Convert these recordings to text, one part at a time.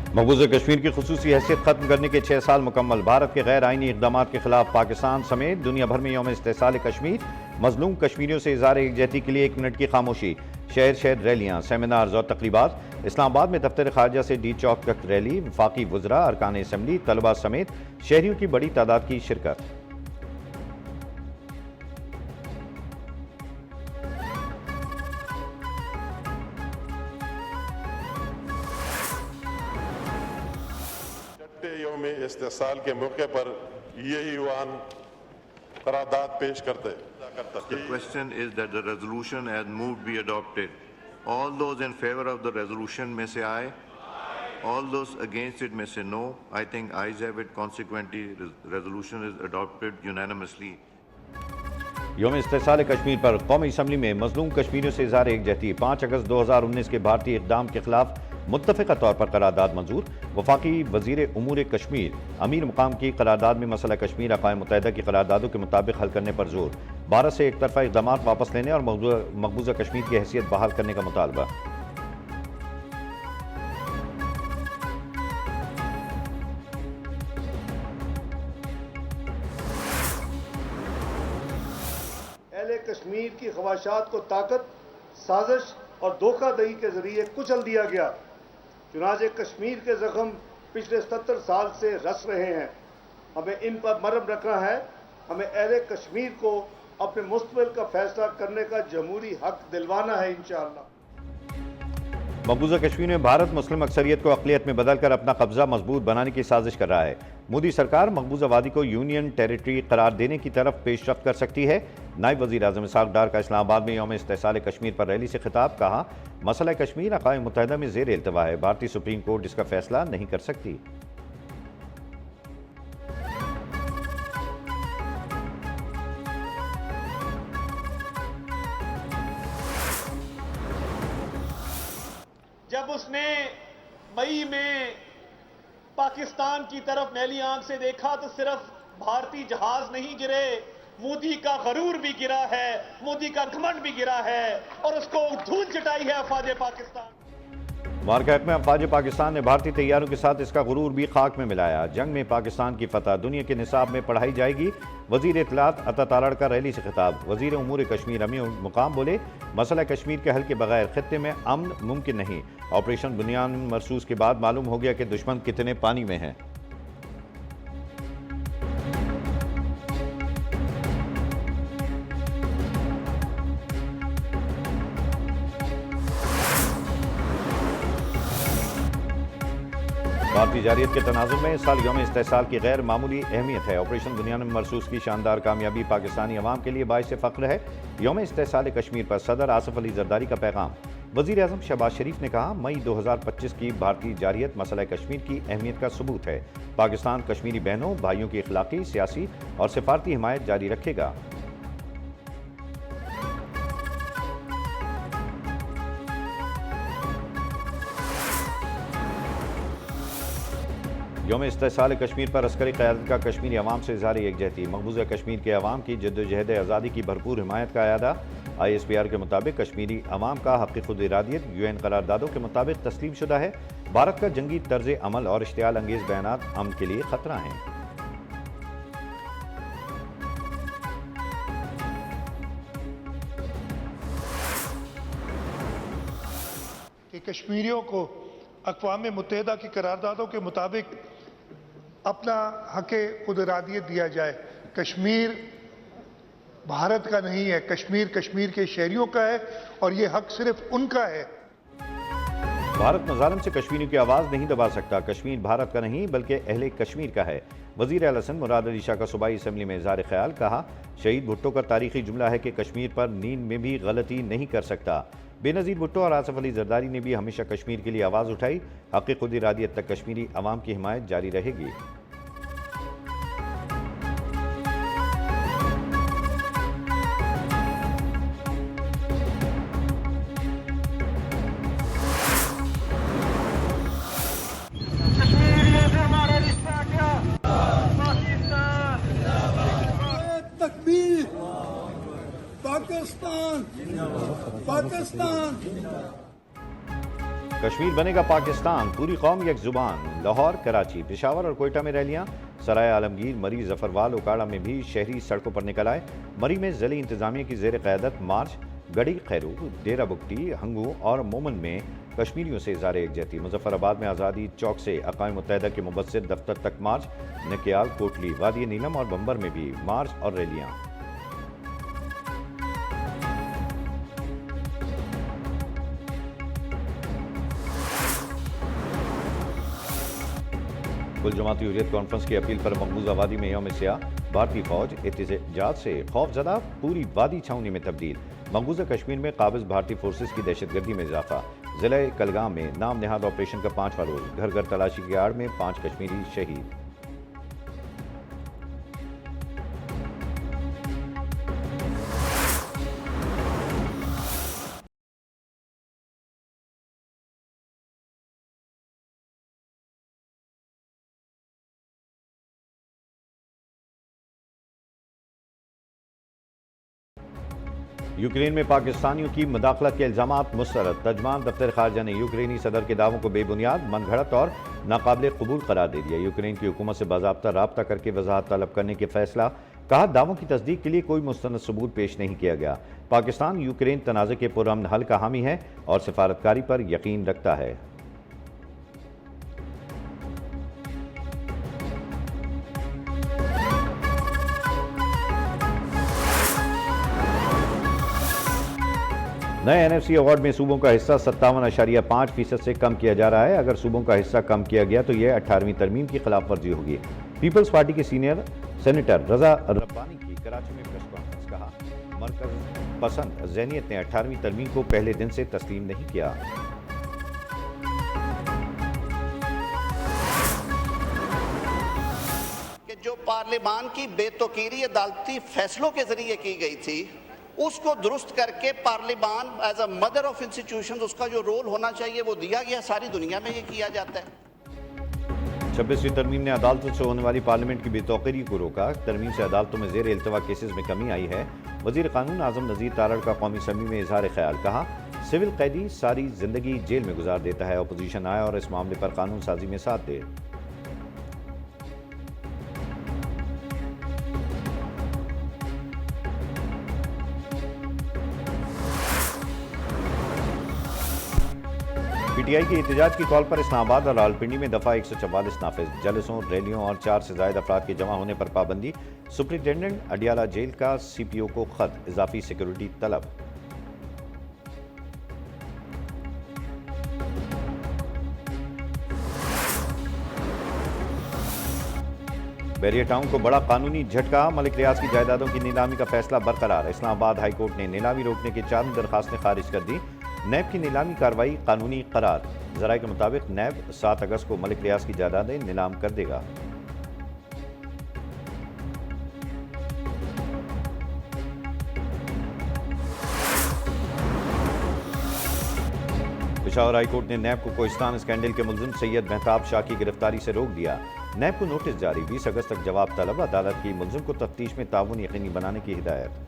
मकबूजा कश्मीर की खुसूसी हैसियत खत्म करने के 6 साल मुकम्मल। भारत के गैर आइनी इकदाम के खिलाफ पाकिस्तान समेत दुनिया भर में यौम इस्तेसाल कश्मीर। मजलूम कश्मीरियों से इज़हार एकजहती के लिए 1 मिनट की खामोशी। शहर शहर रैलियाँ, सेमिनार्स और तकरीबात। इस्लामाबाद में दफ्तर खारजा से डी चौक तक रैली। वफाकी वज़रा, अरकान असम्बली, तलबा समेत शहरियों की बड़ी तादाद की शिरकत। यौम इस्तेसाल के मौके पर यही ईवान करारदाद पेश करते। The question is that the resolution as moved be adopted. All those in favor of the resolution may say aye. All those against it may say no. I think ayes have it. Consequently, resolution is adopted unanimously. यौम इस्तेसाल कश्मीर पर कौमी assembly में मजलूम कश्मीरियों से इज़हार एकजहती। 5 अगस्त 2019 के भारतीय इक़दाम के खिलाफ मुत्तफ़िक़ा तौर पर करारदाद मंजूर। वफाकी वज़ीर उमूर कश्मीर अमीर मुकाम की करारदाद में मसला कश्मीर अक़वाम मुत्तहिदा की करारदादों के मुताबिक हल करने पर जोर। भारत से एक तरफ़ा इक़दाम वापस लेने और मकबूजा कश्मीर की हैसियत बहाल करने का मुतालबा। कश्मीर की ख्वाहिशात को ताकत, साजिश और धोखाधड़ी के जरिए कुचल दिया गया। चुनांचे कश्मीर के जख्म पिछले 70 साल से रस रहे हैं। हमें इन पर मरहम रखना है। हमें अहले कश्मीर को अपने मुस्तकबिल का फैसला करने का जमहूरी हक दिलवाना है इंशाअल्लाह। मकबूजा कश्मीर में भारत मुस्लिम अक्सरियत को अक़लियत में बदलकर अपना कब्जा मजबूत बनाने की साजिश कर रहा है। मोदी सरकार मकबूजा वादी को यूनियन टेरिटरी करार देने की तरफ पेशरफ्त कर सकती है। नायब वज़ीर आज़म इसहाक़ डार का इस्लामाबाद में यौम इस्तेसाल कश्मीर पर रैली से खिताब। कहा, मसला कश्मीर अक़वाम मुत्तहिदा में ज़ेर इल्तवा है। भारतीय सुप्रीम कोर्ट इसका फैसला नहीं कर सकती। जब उसने मई में पाकिस्तान की तरफ मैली आंख से देखा तो सिर्फ भारतीय जहाज नहीं गिरे, मोदी का गरूर भी गिरा है, मोदी का घमंड भी गिरा है और उसको धूल चटाई है अफवाज पाकिस्तान। मार्का हक में अफवाज पाकिस्तान ने भारतीय तैयारों के साथ इसका गुरूर भी खाक में मिलाया। जंग में पाकिस्तान की फतह दुनिया के निसाब में पढ़ाई जाएगी। वजीर इत्तलात अता तारड़ का रैली से खिताब। वजीर उमूर कश्मीर अमीर मुकाम बोले, मसला कश्मीर के हल के बगैर खित्ते में अमन मुमकिन नहीं। ऑपरेशन बुनियान मरसूस के बाद मालूम हो गया कि दुश्मन कितने पानी में है। भारतीय जारियत के तनाजुर में इस साल यौम इस्तेसाल की गैर मामूली अहमियत है। ऑपरेशन बुनियान मरसूस की शानदार कामयाबी पाकिस्तानी अवाम के लिए बाइस फ़ख्र है। यौम इस्तेसाल कश्मीर पर सदर आसिफ अली जरदारी का पैगाम। वज़ीर आज़म शहबाज शरीफ ने कहा, मई 2025 की भारतीय जारियत मसला कश्मीर की अहमियत का सबूत है। पाकिस्तान कश्मीरी बहनों भाइयों की इखलाकी, सियासी और सिफारती हिमायत जारी रखेगा। यौम इस्तेसाल कश्मीर पर अस्करी क़यादत का कश्मीरी अवाम से इज़हार यकजहती। मकबूजा कश्मीर के अवाम की जद्दोजहद आज़ादी की भरपूर हिमायत का अयादा। ISPR के मुताबिक कश्मीरी अवाम का हक़ खुद इरादियत UN करारदादों के मुताबिक तस्लीम शुदा है। भारत का जंगी तर्ज अमल और इश्तियाल अंगेज़ बयानात अमन के लिए ख़तरा हैं। कि कश्मीरियों को अक़वाम मुत्तहिदा की करारदादों के मुताबिक अपना हक़ खुद इरादियत दिया जाए। कश्मीर भारत का नहीं है, कश्मीर कश्मीर के शहरियों का है और ये हक सिर्फ उनका है। भारत मज़ालिम से कश्मीरियों की आवाज़ नहीं दबा सकता। कश्मीर भारत का नहीं बल्कि अहले कश्मीर का है। वज़ीर आला हसन मुराद अली शाह का सूबाई असम्बली में इज़हार ख्याल। कहा, शहीद भुट्टो का तारीखी जुमला है कि कश्मीर पर नींद में भी गलती नहीं कर सकता। बेनज़ीर भुट्टो और आसिफ अली जरदारी ने भी हमेशा कश्मीर के लिए आवाज़ उठाई। हक़ खुद इरादियत तक कश्मीरी अवाम की हिमायत जारी रहेगी। पाकिस्तान पाकिस्तान। कश्मीर बनेगा पाकिस्तान, पूरी कौम एक जुबान। लाहौर, कराची, पेशावर और कोयटा में रैलियां। सराय आलमगीर, मरी, जफरवाल, ओकाड़ा में भी शहरी सड़कों पर निकल आए। मरी में ज़िली इंतजामिया की जेर क़यादत मार्च। गढ़ी, खैरू, डेरा बुगटी, हंगू और मोमन में कश्मीरियों से इज़हार एकजहती। मुजफ्फराबाद में आज़ादी चौक से अक़वाम मुत्तहिदा के मुबस्सिर दफ्तर तक मार्च। नकियाल, कोटली, वादी नीलम और बंबर में भी मार्च और रैलियां। कुल जमाती हुर्रियत कॉन्फ्रेंस की अपील पर मकबूजा वादी में यौम सियाह। भारतीय फौज एहतजाज से खौफजदा, पूरी वादी छावनी में तब्दील। मकबूजा कश्मीर में काबिज भारतीय फोर्सेज की दहशतगर्दी में इजाफा। जिले कलगाम में नाम नहाद ऑपरेशन का 5वां रोज। घर घर तलाशी की आड़ में 5 कश्मीरी शहीद। यूक्रेन में पाकिस्तानियों की मदाखलत के इल्जामात मुस्तरद। तर्जमान दफ्तर खारजा ने यूक्रेनी सदर के दावों को बेबुनियाद, मनगढ़ंत और नाकाबिल कबूल करार दे दिया। यूक्रेन की हुकूमत से बाज़ाब्ता राब्ता करके वजाहत तलब करने के फैसला। कहा, दावों की तस्दीक के लिए कोई मुस्तनद सबूत पेश नहीं किया गया। पाकिस्तान यूक्रेन तनाज़े के पुरअमन हल का हामी है और सिफारतकारी पर यकीन रखता है। नए NFC अवार्ड में सूबों का हिस्सा 57.5% से कम किया जा रहा है। अगर सूबों का हिस्सा कम किया गया तो यह 18वीं तरमीम की खिलाफ वर्जी होगी। पीपल्स पार्टी के सीनियर सेनेटर रजा रब्बानी की कराची में प्रेस कॉन्फ्रेंस। कहा, मरकज पसंद ज़हनियत ने 18वीं तरमीम को पहले दिन से तस्लीम नहीं किया। कि जो पार्लिमान की बेतौकीरी अदालती फैसलों के जरिए की गई थी, उसको दुरुस्त करके parliament as a mother of institutions उसका जो रोल होना चाहिए वो दिया गया। सारी दुनिया में ये किया जाता है। 26वीं तरमीम ने अदालतों से होने वाली पार्लियामेंट की बेतौकीरी को रोका। तरमीम से अदालतों में जेर इल्तवा केसेस में कमी आई है। वजीर कानून आजम नज़ीर तारड़ का कौमी असम्बली में इजहार ख्याल। कहा, सिविल कैदी सारी जिंदगी जेल में गुजार देता है। अपोजिशन आए और इस मामले पर कानून साजी में साथ दे। PTI की एहतजाज की कॉल पर इस्लामाबाद और रावलपिंडी में दफा 144 नाफिज। जलसों, रैलियों और 4 से ज्यादा अफराद के जमा होने पर पाबंदी। सुप्रिंटेंडेंट अडियाला जेल का CPO को खत, इजाफी सिक्योरिटी तलब। बैरिया टाउन को बड़ा कानूनी झटका। मलिक रियाज की जायदादों की नीलामी का फैसला बरकरार। इस्लामाबाद हाई कोर्ट ने नीलामी रोकने की 4 दरखास्तें खारिज कर दी। नैब की नीलामी कार्रवाई कानूनी करार। जराये के मुताबिक नैब 7 अगस्त को मलिक रियाज की जायदादें नीलाम कर देगा। पेशावर हाईकोर्ट ने नैब को कोहिस्तान स्कैंडल के मुलजिम सैयद मेहताब शाह की गिरफ्तारी से रोक दिया। नैब को नोटिस जारी, 20 अगस्त तक जवाब तलब। अदालत की मुलजिम को तफ्तीश में ताउन यकीनी बनाने की हिदायत।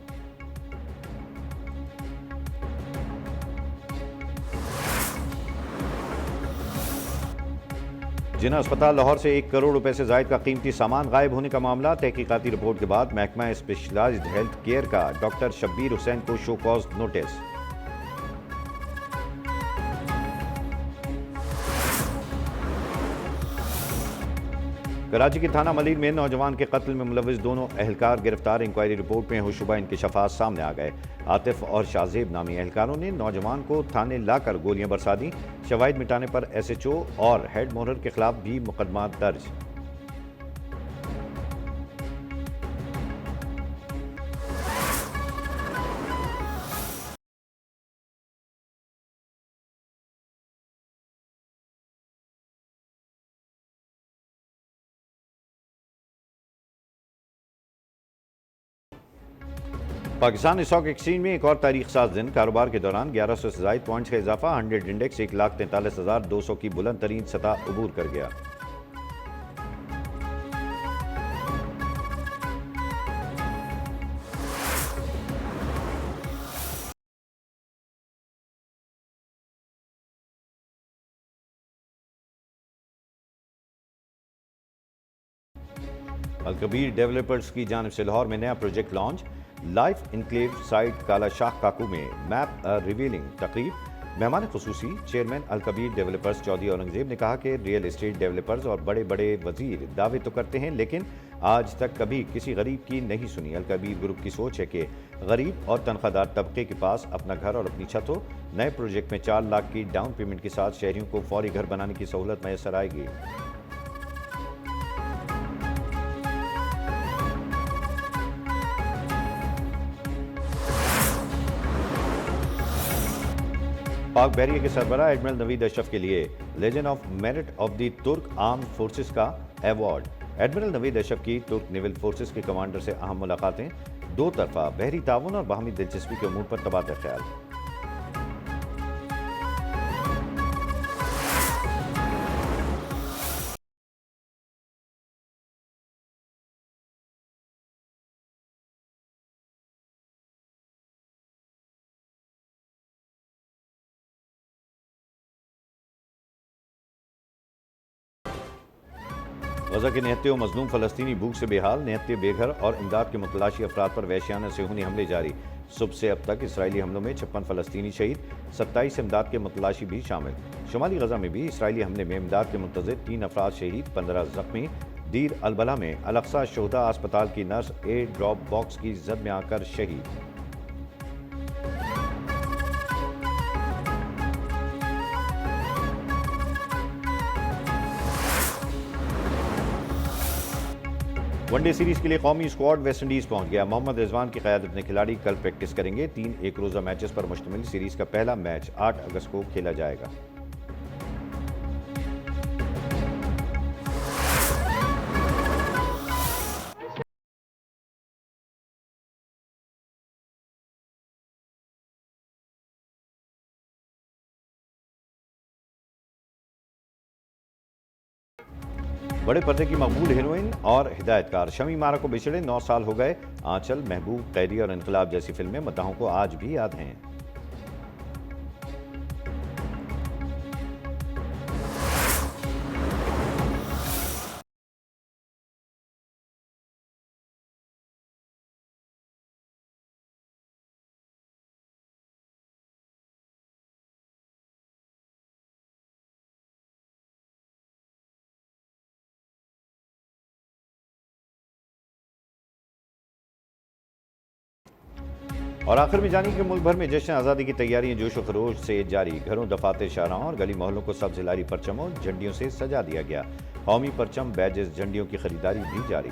जिना अस्पताल लाहौर से 1 करोड़ रुपए से जायद का कीमती सामान गायब होने का मामला। तहकीकाती रिपोर्ट के बाद महकमा स्पेशलाइज्ड हेल्थ केयर का डॉक्टर शब्बीर हुसैन को शो कॉज नोटिस। कराची के थाना मलीर में नौजवान के कत्ल में मुलविस दोनों एहलकार गिरफ्तार। इंक्वायरी रिपोर्ट में होशुबा इंकशाफात सामने आ गए। आतिफ और शाहजेब नामी एहलकारों ने नौजवान को थाने लाकर गोलियां बरसा दी। शवाहिद मिटाने पर SHO और हेड मोहर के खिलाफ भी मुकदमा दर्ज। पाकिस्तान स्टॉक एक्सचेंज में एक और तारीख साज दिन। कारोबार के दौरान 1100 से ज्यादा पॉइंट्स का इजाफा। 100 इंडेक्स 1,43,200 की बुलंद तरीन सतह अबूर कर गया। अलकबीर डेवलपर्स की जानिब से लाहौर में नया project launch. Life enclave site काला शाह काकू में मैप रिवीलिंग तकरीब। मेहमान खुसूसी चेयरमैन अलकबीर डेवलपर्स चौधरी औरंगजेब ने कहा कि रियल एस्टेट डेवलपर्स और बड़े बड़े वजीर दावे तो करते हैं लेकिन आज तक कभी किसी गरीब की नहीं सुनी। अलकबीर ग्रुप की सोच है कि गरीब और तनख्वाहदार तबके के पास अपना घर और अपनी छत हो। नए प्रोजेक्ट में 4 लाख की डाउन पेमेंट के साथ शहरियों को फौरी घर बनाने की सहूलत मैसर आएगी। पाक बहरिया के सरबराह एडमिरल नवीद अशरफ के लिए legend of merit of the तुर्क आर्म्ड फोर्सेस का अवार्ड। एडमिरल नवीद अशरफ की तुर्क नेवल फोर्सेस के कमांडर से अहम मुलाकातें। दो तरफा बहरी ताउन और बाहमी दिलचस्पी के उमूर पर तबादला ख्याल। गजा के निहत्ते व मजलूम फलस्तीनी भूख से बेहाल। निहत्ते बेघर और इमदाद के मुतलाशी अफराद पर वहशियाना सेहूनी हमले जारी। सुबह से अब तक इसराइली हमलों में 56 फलस्तीनी शहीद, 27 इमदाद के मुतलाशी भी शामिल। शुमाली गजा में भी इसराइली हमले में इमदाद के मुंतज़िर 3 अफराद शहीद, 15 जख्मी। दीर अलबला में अल-अक़सा शोहदा अस्पताल की नर्स एयर ड्रॉप बॉक्स की जद में आकर शहीद। वनडे सीरीज के लिए कौमी स्क्वाड वेस्ट इंडीज पहुंच गया। मोहम्मद रिजवान की क़यादत में खिलाड़ी कल प्रैक्टिस करेंगे। 3 एक रोज़ा मैचेस पर मुश्तमिल सीरीज का पहला मैच 8 अगस्त को खेला जाएगा। बड़े पर्दे की मकबूल हीरोइन और हिदायतकार शमी मारा को बिछड़े 9 साल हो गए। आंचल, महबूब, कैदी और इनकलाब जैसी फिल्में मद्दाहों को आज भी याद हैं। और आखिर में जानिए कि मुल्क भर में जश्न आज़ादी की तैयारियां जोश व खरोश से जारी। घरों, दफातर, शाहराहों और गली मोहल्लों को सब्ज़ लारी परचमों झंडियों से सजा दिया गया। कौमी परचम, बैजेस, झंडियों की खरीदारी भी जारी।